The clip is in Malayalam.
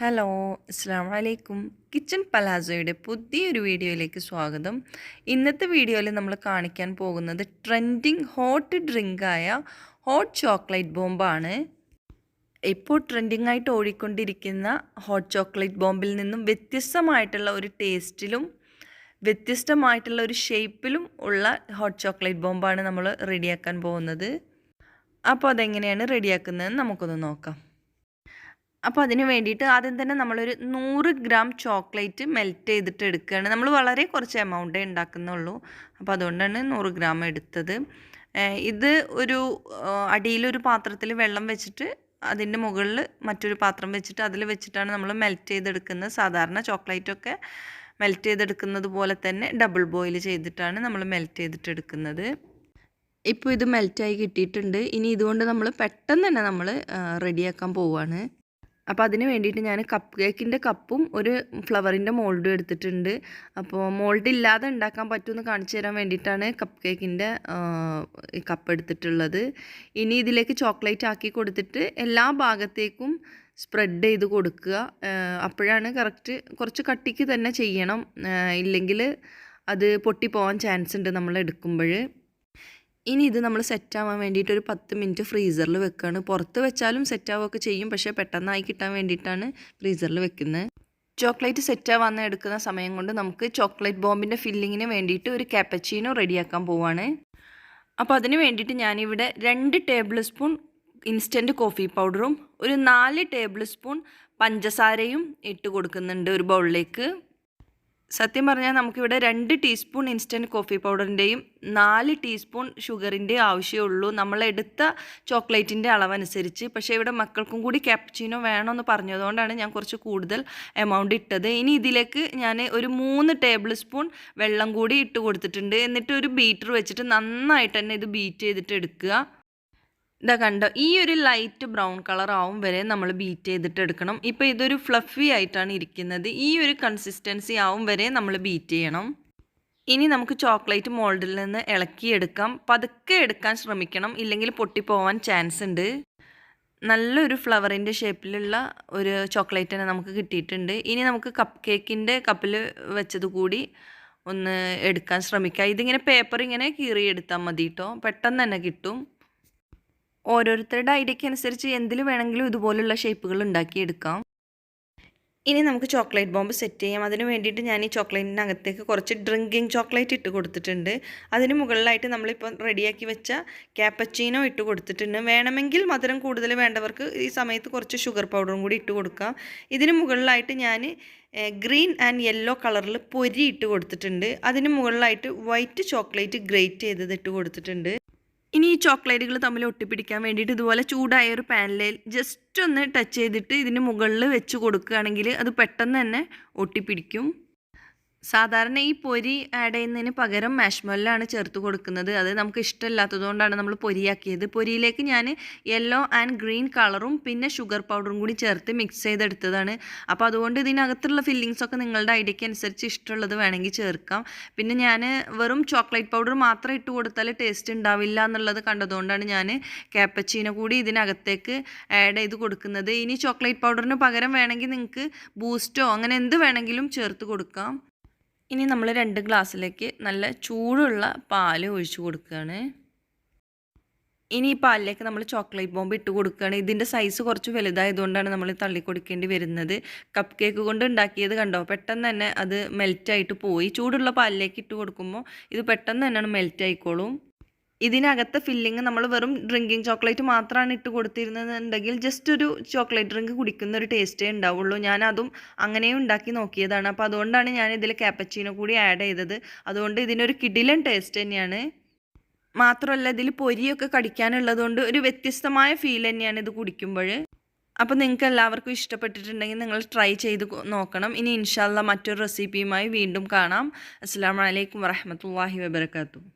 ഹലോ, അസ്സലാമു അലൈക്കും. കിച്ചൺ പലാസോയുടെ പുതിയൊരു വീഡിയോയിലേക്ക് സ്വാഗതം. ഇന്നത്തെ വീഡിയോയിൽ നമ്മൾ കാണിക്കാൻ പോകുന്നത് ട്രെൻഡിങ് ഹോട്ട് ഡ്രിങ്കായ ഹോട്ട് ചോക്ലേറ്റ് ബോംബാണ്. ഇപ്പോൾ ട്രെൻഡിങ് ആയിട്ട് ഓടിക്കൊണ്ടിരിക്കുന്ന ഹോട്ട് ചോക്ലേറ്റ് ബോംബിൽ നിന്നും വ്യത്യസ്തമായിട്ടുള്ള ഒരു ടേസ്റ്റിലും വ്യത്യസ്തമായിട്ടുള്ള ഒരു ഷേപ്പിലും ഉള്ള ഹോട്ട് ചോക്ലേറ്റ് ബോംബാണ് നമ്മൾ റെഡിയാക്കാൻ പോകുന്നത്. അപ്പോൾ അതെങ്ങനെയാണ് റെഡിയാക്കുന്നതെന്ന് നമുക്കൊന്ന് നോക്കാം. അപ്പോൾ അതിന് വേണ്ടിയിട്ട് ആദ്യം തന്നെ നമ്മളൊരു 100 ഗ്രാം ചോക്ലേറ്റ് മെൽറ്റ് ചെയ്തിട്ട് എടുക്കുകയാണ്. നമ്മൾ വളരെ കുറച്ച് എമൗണ്ടേ ഉണ്ടാക്കുന്നുള്ളൂ. അപ്പോൾ അതുകൊണ്ടാണ് 100 ഗ്രാം എടുത്തത്. ഇത് ഒരു അടിയിലൊരു പാത്രത്തിൽ വെള്ളം വെച്ചിട്ട് അതിൻ്റെ മുകളിൽ മറ്റൊരു പാത്രം വെച്ചിട്ട് അതിൽ വെച്ചിട്ടാണ് നമ്മൾ മെൽറ്റ് ചെയ്തെടുക്കുന്നത്. സാധാരണ ചോക്ലേറ്റൊക്കെ മെൽറ്റ് ചെയ്തെടുക്കുന്നത് പോലെ തന്നെ ഡബിൾ ബോയിൽ ചെയ്തിട്ടാണ് നമ്മൾ മെൽറ്റ് ചെയ്തിട്ട് എടുക്കുന്നത്. ഇപ്പോൾ ഇത് മെൽറ്റായി കിട്ടിയിട്ടുണ്ട്. ഇനി ഇതുകൊണ്ട് നമ്മൾ പെട്ടെന്ന് തന്നെ നമ്മൾ റെഡിയാക്കാൻ പോവുകയാണ്. അപ്പോൾ അതിന് വേണ്ടിയിട്ട് ഞാൻ കപ്പ് കേക്കിൻ്റെ കപ്പും ഒരു ഫ്ലവറിൻ്റെ മോൾഡും എടുത്തിട്ടുണ്ട്. അപ്പോൾ മോൾഡ് ഇല്ലാതെ ഉണ്ടാക്കാൻ പറ്റുമെന്ന് കാണിച്ചു തരാൻ വേണ്ടിയിട്ടാണ് കപ്പ് കേക്കിൻ്റെ കപ്പ് എടുത്തിട്ടുള്ളത്. ഇനി ഇതിലേക്ക് ചോക്ലേറ്റ് ആക്കി കൊടുത്തിട്ട് എല്ലാ ഭാഗത്തേക്കും സ്പ്രെഡ് ചെയ്ത് കൊടുക്കുക. അപ്പോഴാണ് കറക്റ്റ്, കുറച്ച് കട്ടിക്ക് തന്നെ ചെയ്യണം, ഇല്ലെങ്കിൽ അത് പൊട്ടിപ്പോവാൻ ചാൻസ് ഉണ്ട് നമ്മൾ എടുക്കുമ്പോൾ. ഇനി ഇത് നമ്മൾ സെറ്റാവാൻ വേണ്ടിയിട്ട് ഒരു 10 മിനിറ്റ് ഫ്രീസറിൽ വെക്കുകയാണ്. പുറത്ത് വെച്ചാലും സെറ്റാവുകയൊക്കെ ചെയ്യും, പക്ഷേ പെട്ടെന്നായി കിട്ടാൻ വേണ്ടിയിട്ടാണ് ഫ്രീസറിൽ വെക്കുന്നത്. ചോക്ലേറ്റ് സെറ്റാവാൻ എടുക്കുന്ന സമയം കൊണ്ട് നമുക്ക് ചോക്ലേറ്റ് ബോംബിൻ്റെ ഫില്ലിങ്ങിന് വേണ്ടിയിട്ട് ഒരു കാപ്പച്ചീനോ റെഡിയാക്കാൻ പോവുകയാണ്. അപ്പോൾ അതിന് വേണ്ടിയിട്ട് ഞാനിവിടെ 2 ടേബിൾ സ്പൂൺ ഇൻസ്റ്റൻറ്റ് കോഫി പൗഡറും ഒരു 4 ടേബിൾ സ്പൂൺ പഞ്ചസാരയും ഇട്ട് കൊടുക്കുന്നുണ്ട് ഒരു ബൗളിലേക്ക്. സത്യം പറഞ്ഞാൽ നമുക്കിവിടെ 2 ടീസ്പൂൺ ഇൻസ്റ്റൻറ്റ് കോഫി പൗഡറിൻ്റെയും 4 ടീസ്പൂൺ ഷുഗറിൻ്റെയും ആവശ്യമുള്ളൂ നമ്മളെടുത്ത ചോക്ലേറ്റിൻ്റെ അളവനുസരിച്ച്. പക്ഷേ ഇവിടെ മക്കൾക്കും കൂടി ക്യാപ്പച്ചീനോ വേണമെന്ന് പറഞ്ഞതുകൊണ്ടാണ് ഞാൻ കുറച്ച് കൂടുതൽ എമൗണ്ട് ഇട്ടത്. ഇനി ഇതിലേക്ക് ഞാൻ ഒരു 3 ടേബിൾ സ്പൂൺ വെള്ളം കൂടി ഇട്ട് കൊടുത്തിട്ടുണ്ട്. എന്നിട്ട് ഒരു ബീറ്റർ വെച്ചിട്ട് നന്നായിട്ട് തന്നെ ഇത് ബീറ്റ് ചെയ്തിട്ട് എടുക്കുക. ഇതാ കണ്ടോ, ഈ ഒരു ലൈറ്റ് ബ്രൗൺ കളർ ആവും വരെ നമ്മൾ ബീറ്റ് ചെയ്തിട്ട് എടുക്കണം. ഇപ്പോൾ ഇതൊരു ഫ്ലഫി ആയിട്ടാണ് ഇരിക്കുന്നത്. ഈ ഒരു കൺസിസ്റ്റൻസി ആവും വരെ നമ്മൾ ബീറ്റ് ചെയ്യണം. ഇനി നമുക്ക് ചോക്ലേറ്റ് മോൾഡിൽ നിന്ന് ഇളക്കിയെടുക്കാം. പതുക്കെ എടുക്കാൻ ശ്രമിക്കണം, ഇല്ലെങ്കിൽ പൊട്ടിപ്പോവാൻ ചാൻസ് ഉണ്ട്. നല്ലൊരു ഫ്ലവറിൻ്റെ ഷേപ്പിലുള്ള ഒരു ചോക്ലേറ്റ് തന്നെ നമുക്ക് കിട്ടിയിട്ടുണ്ട്. ഇനി നമുക്ക് കപ്പ് കേക്കിൻ്റെ കപ്പിൽ വെച്ചത് കൂടി ഒന്ന് എടുക്കാൻ ശ്രമിക്കാം. ഇതിങ്ങനെ പേപ്പർ ഇങ്ങനെ കീറിയെടുത്താൽ മതി കേട്ടോ, പെട്ടെന്ന് തന്നെ കിട്ടും. ഓരോരുത്തരുടെ ഐഡിയയ്ക്ക് അനുസരിച്ച് എന്തിൽ വേണമെങ്കിലും ഇതുപോലുള്ള ഷേപ്പുകൾ ഉണ്ടാക്കിയെടുക്കാം. ഇനി നമുക്ക് ചോക്ലേറ്റ് ബോംബ് സെറ്റ് ചെയ്യാം. അതിന് വേണ്ടിയിട്ട് ഞാൻ ഈ ചോക്ലേറ്റിനകത്തേക്ക് കുറച്ച് ഡ്രിങ്കിങ് ചോക്ലേറ്റ് ഇട്ട് കൊടുത്തിട്ടുണ്ട്. അതിന് മുകളിലായിട്ട് നമ്മളിപ്പോൾ റെഡിയാക്കി വെച്ച ക്യാപ്പച്ചീനോ ഇട്ട് കൊടുത്തിട്ടുണ്ട്. വേണമെങ്കിൽ മധുരം കൂടുതൽ വേണ്ടവർക്ക് ഈ സമയത്ത് കുറച്ച് ഷുഗർ പൗഡറും കൂടി ഇട്ട് കൊടുക്കാം. ഇതിന് മുകളിലായിട്ട് ഞാൻ ഗ്രീൻ ആൻഡ് യെല്ലോ കളറിൽ പൊരി ഇട്ട് കൊടുത്തിട്ടുണ്ട്. അതിന് മുകളിലായിട്ട് വൈറ്റ് ചോക്ലേറ്റ് ഗ്രേറ്റ് ചെയ്തത് ഇട്ട് കൊടുത്തിട്ടുണ്ട്. ഇനി ഈ ചോക്ലേറ്റുകൾ തമ്മിൽ ഒട്ടിപ്പിടിക്കാൻ വേണ്ടിയിട്ട് ഇതുപോലെ ചൂടായ ഒരു പാനിൽ ജസ്റ്റ് ഒന്ന് ടച്ച് ചെയ്തിട്ട് ഇതിന് മുകളിൽ വെച്ച് കൊടുക്കുകയാണെങ്കിൽ അത് പെട്ടെന്ന് തന്നെ ഒട്ടിപ്പിടിക്കും. സാധാരണ ഈ പൊരി ആഡ് ചെയ്യുന്നതിന് പകരം മാഷ്മല്ലാണ് ചേർത്ത് കൊടുക്കുന്നത്. അത് നമുക്ക് ഇഷ്ടമില്ലാത്തതുകൊണ്ടാണ് നമ്മൾ പൊരിയാക്കിയത്. പൊരിയിലേക്ക് ഞാൻ യെല്ലോ ആൻഡ് ഗ്രീൻ കളറും പിന്നെ ഷുഗർ പൗഡറും കൂടി ചേർത്ത് മിക്സ് ചെയ്തെടുത്തതാണ്. അപ്പോൾ അതുകൊണ്ട് ഇതിനകത്തുള്ള ഫില്ലിങ്സൊക്കെ നിങ്ങളുടെ ഐഡിയയ്ക്ക് അനുസരിച്ച് ഇഷ്ടമുള്ളത് വേണമെങ്കിൽ ചേർക്കാം. പിന്നെ ഞാൻ വെറും ചോക്ലേറ്റ് പൗഡർ മാത്രം ഇട്ട് കൊടുത്താൽ ടേസ്റ്റ് ഉണ്ടാവില്ല എന്നുള്ളത് കണ്ടതുകൊണ്ടാണ് ഞാൻ ക്യാപ്പച്ചീനോ കൂടി ഇതിനകത്തേക്ക് ആഡ് ചെയ്ത് കൊടുക്കുന്നത്. ഇനി ചോക്ലേറ്റ് പൗഡറിന് പകരം വേണമെങ്കിൽ നിങ്ങൾക്ക് ബൂസ്റ്റോ അങ്ങനെ എന്ത് വേണമെങ്കിലും ചേർത്ത് കൊടുക്കാം. ഇനി നമ്മൾ 2 ഗ്ലാസ്സിലേക്ക് നല്ല ചൂടുള്ള പാൽ ഒഴിച്ച് കൊടുക്കുകയാണ്. ഇനി ഈ പാലിലേക്ക് നമ്മൾ ചോക്ലേറ്റ് ബോംബ് ഇട്ട് കൊടുക്കുകയാണ്. ഇതിൻ്റെ സൈസ് കുറച്ച് വലുതായതുകൊണ്ടാണ് നമ്മൾ തള്ളി കൊടുക്കേണ്ടി വരുന്നത്. കപ്പ് കേക്ക് കൊണ്ട് ഉണ്ടാക്കിയത് കണ്ടോ, പെട്ടെന്ന് തന്നെ അത് മെൽറ്റായിട്ട് പോയി. ചൂടുള്ള പാലിലേക്ക് ഇട്ട് കൊടുക്കുമ്പോൾ ഇത് പെട്ടെന്ന് തന്നെയാണ് മെൽറ്റ് ആയിക്കോളും. ഇതിനകത്ത് ഫില്ലിങ് നമ്മൾ വെറും ഡ്രിങ്കിങ് ചോക്ലേറ്റ് മാത്രമാണ് ഇട്ട് കൊടുത്തിരുന്നതെന്നുണ്ടെങ്കിൽ ജസ്റ്റ് ഒരു ചോക്ലേറ്റ് ഡ്രിങ്ക് കുടിക്കുന്ന ഒരു ടേസ്റ്റേ ഉണ്ടാവുള്ളൂ. ഞാനതും അങ്ങനെയും ഉണ്ടാക്കി നോക്കിയതാണ്. അപ്പോൾ അതുകൊണ്ടാണ് ഞാൻ ഇതിൽ ക്യാപ്പച്ചീനോ കൂടി ആഡ് ചെയ്തത്. അതുകൊണ്ട് ഇതിനൊരു കിടിലൻ ടേസ്റ്റ് തന്നെയാണ്. മാത്രമല്ല ഇതിൽ പൊരിയൊക്കെ കടിക്കാനുള്ളതുകൊണ്ട് ഒരു വ്യത്യസ്തമായ ഫീൽ തന്നെയാണ് ഇത് കുടിക്കുമ്പോൾ. അപ്പോൾ നിങ്ങൾക്ക് എല്ലാവർക്കും ഇഷ്ടപ്പെട്ടിട്ടുണ്ടെങ്കിൽ നിങ്ങൾ ട്രൈ ചെയ്ത് നോക്കണം. ഇനി ഇൻഷാ അല്ലാഹ് മറ്റൊരു റെസിപ്പിയുമായി വീണ്ടും കാണാം. അസ്സലാമു അലൈക്കും വറഹ്മത്തുള്ളാഹി വബറകാതുഹു.